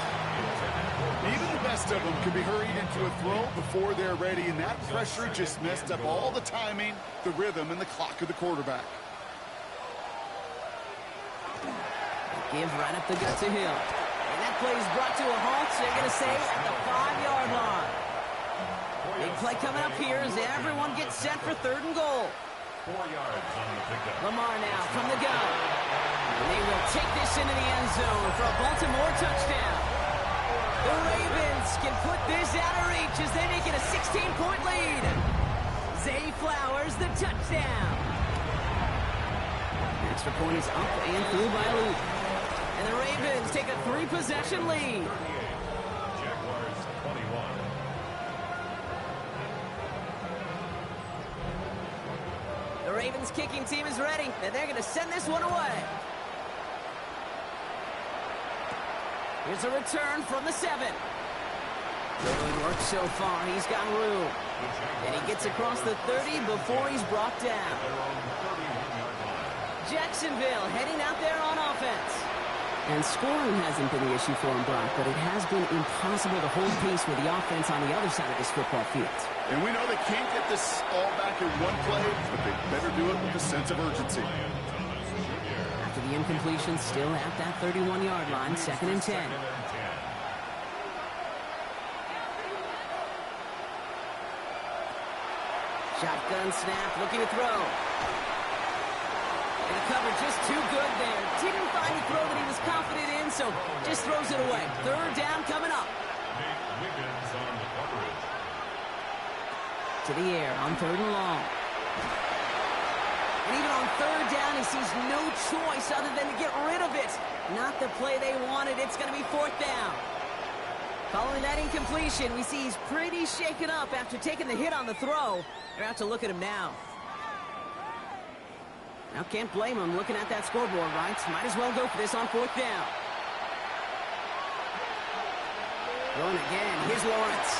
Even the best of them can be hurried into a throw before they're ready, and that pressure just messed up all the timing, the rhythm, and the clock of the quarterback. Give right up the gut to Hill. And that play is brought to a halt, so they're going to say at the 5-yard line. Big play coming up here as everyone gets set for third and goal. 4 yards on the pickup. Lamar now from the gun. And they will take this into the end zone for a Baltimore touchdown. The Ravens can put this out of reach as they make it a 16-point lead. Zay Flowers, the touchdown. Extra point is up and through by Luke. And the Ravens take a 3-possession lead. Jaguars 21. The Ravens kicking team is ready, and they're going to send this one away. Here's a return from the 7. Good work so far. He's got room. And he gets across the 30 before he's brought down. Jacksonville heading out there on offense. And scoring hasn't been the issue for him, Brock, but it has been impossible to hold pace with the offense on the other side of this football field. And we know they can't get this all back in one play, but they better do it with a sense of urgency. After the incompletion, still at that 31-yard line, 2nd and 10. Shotgun snap, looking to throw. And the cover just too good there. Didn't find the throw that he was confident in, so just throws it away. Third down coming up. Nate Wiggins on the coverage. To the air on 3rd and long. And even on 3rd down, he sees no choice other than to get rid of it. Not the play they wanted. It's going to be 4th down. Following that incompletion, we see he's pretty shaken up after taking the hit on the throw. They're out to look at him now. Now, can't blame him looking at that scoreboard, right? Might as well go for this on 4th down. Going again. Here's Lawrence.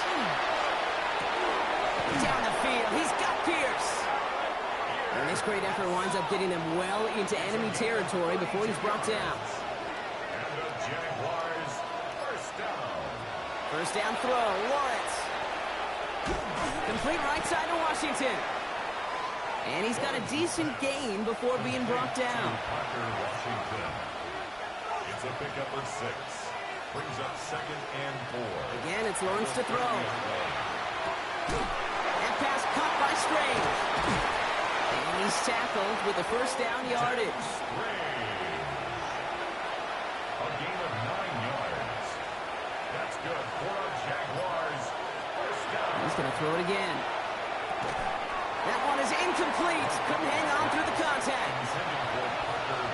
Down the field. He's got Pierce. And this great effort winds up getting them well into enemy territory before he's brought down. And the Jaguars first down. First down throw. Lawrence. Complete right side to Washington. And he's got a decent gain before being brought down. Parker Washington. That's a pickup of 6. Brings up 2nd and 4. Again, it's Lawrence to throw. That pass caught by Strange. And he's tackled with the first down yardage. A gain of 9 yards. That's good for our Jaguars. First down. He's going to throw it again. That one is incomplete. Couldn't hang on through the contact.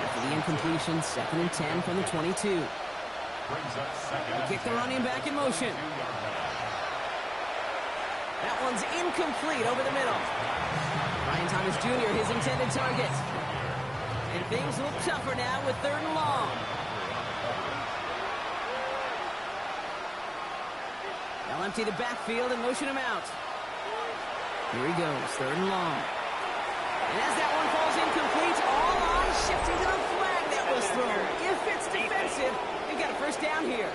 After the incompletion, 2nd and 10 from the 22. Brings up 2nd. They kick the running back in motion. That one's incomplete over the middle. Ryan Thomas Jr., his intended target. And things look tougher now with 3rd and long. They'll empty the backfield and motion him out. Here he goes, 3rd and long. And as that one falls incomplete, all eyes shifting to the flag that was thrown. If it's defensive, they've got a first down here.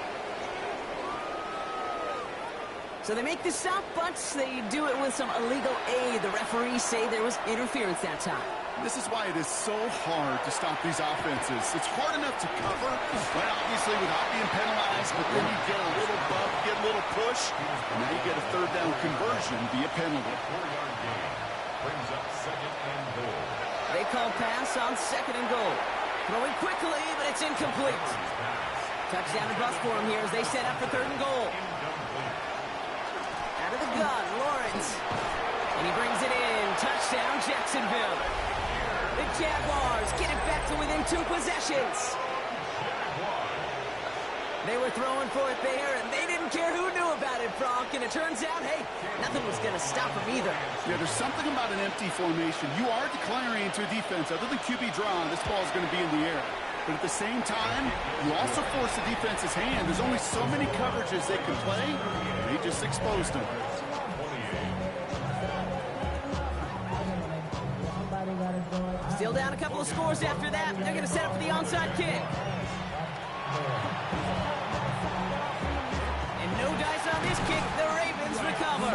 So they make the stop, but they do it with some illegal aid. The referees say there was interference that time. This is why it is so hard to stop these offenses. It's hard enough to cover, right, obviously, without being penalized, but then you get a little bump, get a little push, and now you get a 3rd down conversion via penalty. 4-yard gain. Brings up 2nd and goal. They call pass on 2nd and goal. Throwing quickly, but it's incomplete. Touchdown and bust for him here as they set up for 3rd and goal. Out of the gun, Lawrence. And he brings it in. Touchdown, Jacksonville. The Jaguars get it back to within 2 possessions. They were throwing for it there, and they didn't care who knew about it, Brock. And it turns out, hey, nothing was going to stop them either. Yeah, there's something about an empty formation. You are declaring to a defense, other than QB draw, this ball is going to be in the air. But at the same time, you also force the defense's hand. There's only so many coverages they can play. They just exposed them. Still down a couple of scores after that. They're going to set up for the onside kick. And no dice on this kick. The Ravens recover.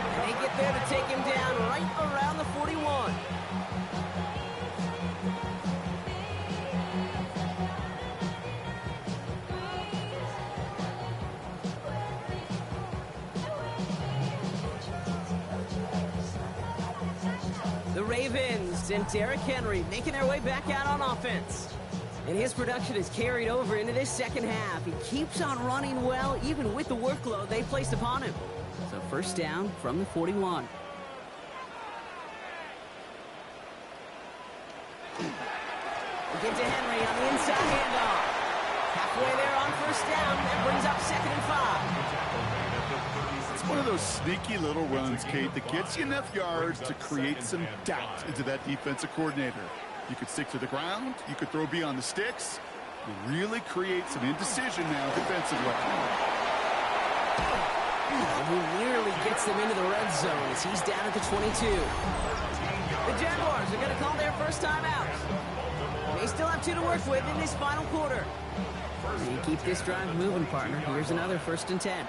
And they get there to take him down right around the 41. The Ravens and Derrick Henry making their way back out on offense. And his production is carried over into this second half. He keeps on running well, even with the workload they placed upon him. So first down from the 41. We get to Henry on the inside handoff. Halfway there on first down. That brings up 2nd and 5. It's one of those sneaky little runs, Kate, that gets you enough yards to create some doubt into that defensive coordinator. You could stick to the ground. You could throw beyond the sticks. You really create some indecision now defensively. Who nearly gets them into the red zone as he's down at the 22. The Jaguars are going to call their first time out. They still have 2 to work with in this final quarter. And you keep this drive moving, partner. Here's another 1st and 10.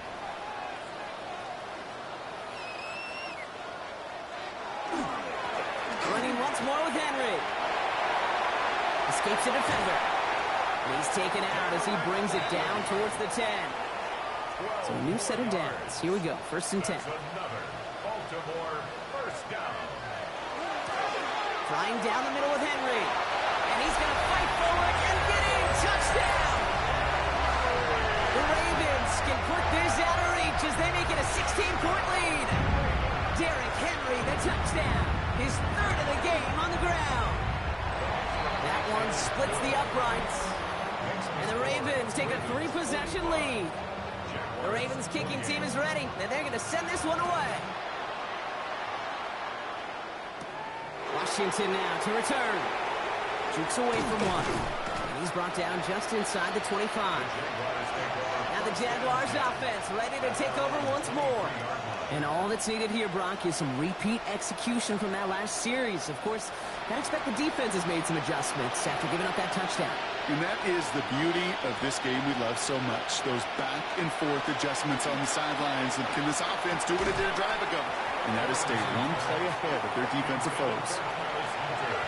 Running once more with Henry. Escapes the defender. And he's taken out as he brings it down towards the 10. So a new set of downs. Here we go. 1st and 10. Another Baltimore first down. Flying down the middle with Henry. And he's going to fight forward and get in. Touchdown! The Ravens can put this out of reach as they make it a 16-point lead. Derrick Henry, the touchdown. His 3rd of the game on the ground. That one splits the uprights. And the Ravens take a 3-possession lead. The Ravens kicking team is ready, and they're going to send this one away. Washington now to return. Jukes away from one. And he's brought down just inside the 25. Now the Jaguars offense ready to take over once more. And all that's needed here, Brock, is some repeat execution from that last series. Of course, I expect the defense has made some adjustments after giving up that touchdown. And that is the beauty of this game we love so much. Those back and forth adjustments on the sidelines. And can this offense do what it did a drive ago? And that is stay one play ahead of their defensive foes.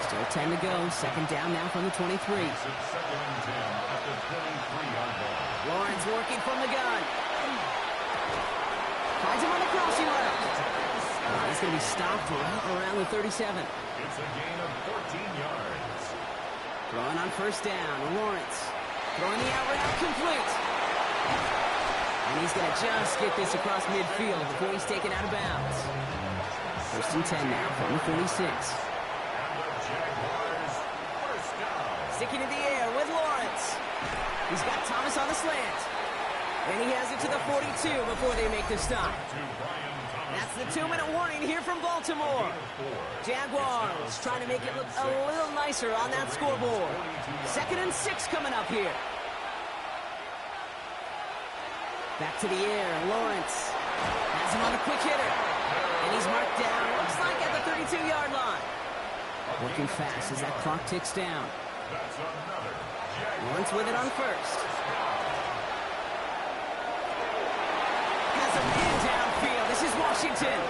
Still 10 to go. 2nd down now from the 23. Second and 10 at the 23-yard ball. Lawrence working from the gun. Finds him on the crossing route. He's going to be stopped right around the 37. It's a gain of 14 yards. Throwing on first down. Lawrence throwing the out route complete. And he's going to just get this across midfield before he's taken out of bounds. First and 10 now from the 46. And the Jaguars first down. Sticking in the air with Lawrence. He's got Thomas on the slant. And he has it to the 42 before they make the stop. To Brian Thomas. That's the 2-minute warning here from Baltimore. Jaguars trying to make it look a little nicer on that scoreboard. 2nd and 6 coming up here. Back to the air, Lawrence has him on a quick hitter. And he's marked down, looks like at the 32-yard line. Working fast as that clock ticks down. That's another Jaguars. Lawrence with it on first. Has him in downfield. This is Washington.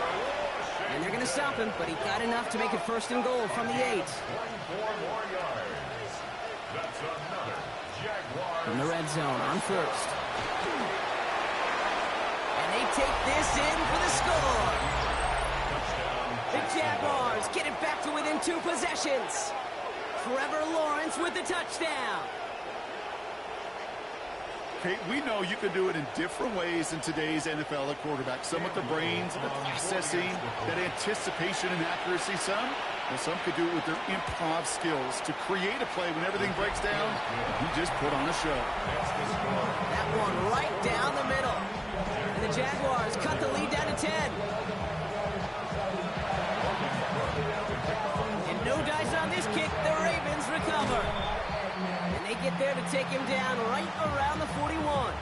And they're going to stop him, but he got enough to make it 1st and goal from the 8. 24 more yards. That's another Jaguars. From the red zone on first. And they take this in for the score. The Jaguars get it back to within 2 possessions. Trevor Lawrence with the touchdown. Kate, we know you can do it in different ways in today's NFL at quarterback. Some with the brains, the processing, that anticipation and accuracy. Some could do it with their improv skills to create a play when everything breaks down. You just put on a show. That one right down the middle. And the Jaguars cut the lead down to 10. And no dice on this kick. The Ravens recover. And they get there to take him down right around the 41.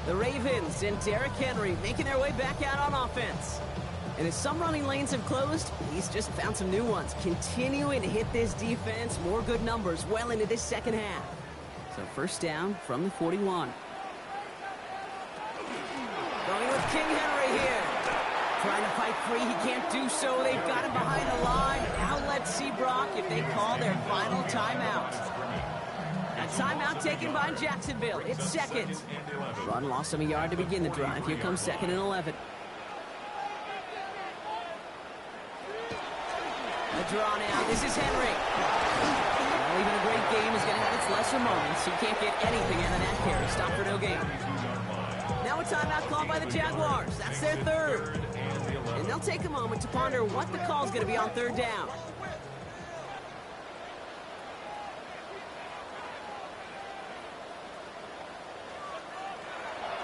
The Ravens and Derrick Henry making their way back out on offense. And as some running lanes have closed, he's just found some new ones. Continuing to hit this defense, more good numbers well into this second half. So first down from the 41. Going with King Henry here. Trying to fight free, he can't do so. They've got him behind the line. Now let's see, Brock, if they call their final timeout. A timeout taken by Jacksonville. It's 2nd. Run lost him a yard to begin the drive. Here comes 2nd and 11. The draw now. This is Henry. Well, even a great game is going to have its lesser moments. You can't get anything out of that carry. Stop for no gain. Now a timeout called by the Jaguars. That's their 3rd. And they'll take a moment to ponder what the call is going to be on 3rd down.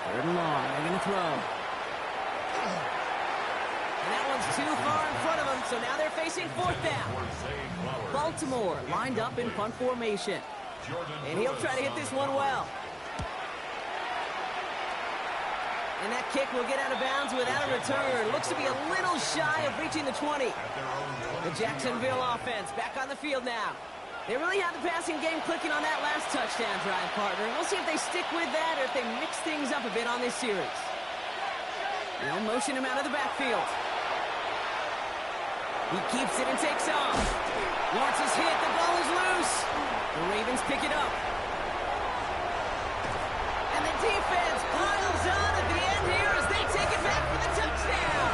3rd and long. They're going to throw. And that one's too far in front of them, so now they're facing 4th down. Baltimore lined up in punt formation. And he'll try to hit this one well. And that kick will get out of bounds without a return. Looks to be a little shy of reaching the 20. The Jacksonville offense back on the field now. They really have the passing game clicking on that last touchdown drive, partner. We'll see if they stick with that or if they mix things up a bit on this series. They'll motion him out of the backfield. He keeps it and takes off. Lawrence is hit. The ball is loose. The Ravens pick it up. And the defense piles on at the end here as they take it back for the touchdown.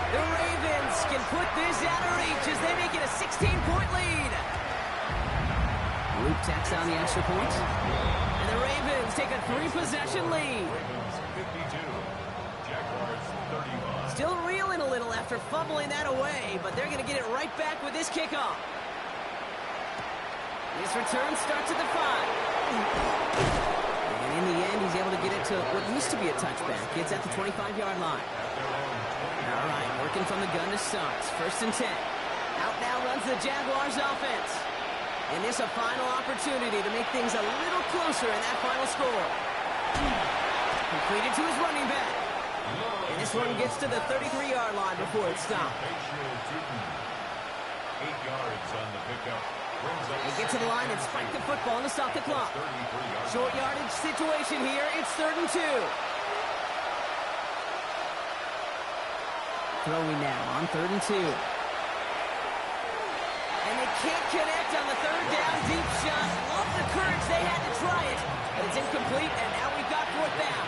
The Ravens can put this out of reach as they make it a 16-point lead. Luke tacks on the extra point. And the Ravens take a 3-possession lead. Ravens 52, Jaguars 31. Still reeling a little after fumbling that away, but they're going to get it right back with this kickoff. This return starts at the 5. And in the end, he's able to get it to what used to be a touchback. It's at the 25-yard line. All right, working from the gun to Suggs. 1st and 10. Out now runs the Jaguars offense. And this a final opportunity to make things a little closer in that final score. Completed to his running back. And this one gets to the 33-yard line before it's stopped. 8 yards on the pickup. They get to the line and spike the football and stop the clock. Short yardage situation here. It's 3rd and 2. Throwing now on 3rd and 2. And they can't connect on the 3rd down deep shot. Love the courage they had to try it. But it's incomplete, and now we've got 4th down.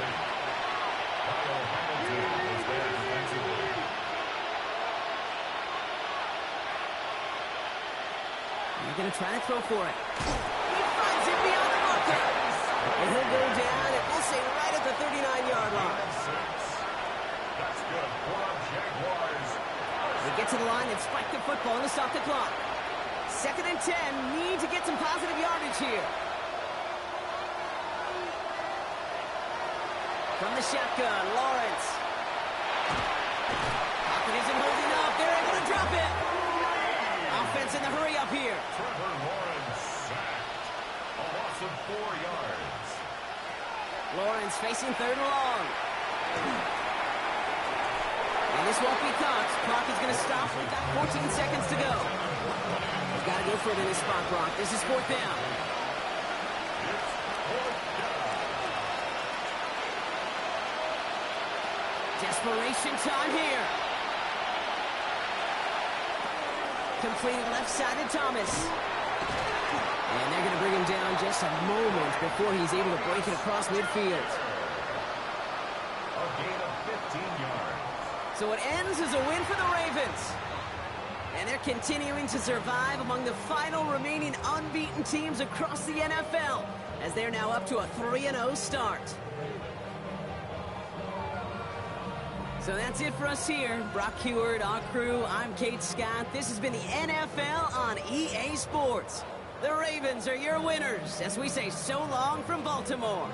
They're going to try to throw for it. He finds it beyond the marker. And he'll go down, and we'll say right at the 39-yard line. That's good for our Jaguars. They get to the line and spike the football and stop the clock. 2nd and 10. Need to get some positive yardage here. From the shotgun, Lawrence. Pocket isn't holding up. They're able to drop it. Offense in the hurry up here. Trevor Lawrence sacked. A loss of 4 yards. Lawrence facing 3rd and long. And this won't be caught. Clock is going to stop. We've got 14 seconds to go. We've got to go for it in this spot, Brock. This is 4th down. Desperation time here. Completed left side to Thomas. And they're going to bring him down just a moment before he's able to break it across midfield. A gain of 15 yards. So it ends as a win for the Ravens. And they're continuing to survive among the final remaining unbeaten teams across the NFL, as they're now up to a 3-0 start. So that's it for us here. Brock Huard, our crew, I'm Kate Scott. This has been the NFL on EA Sports. The Ravens are your winners as we say so long from Baltimore.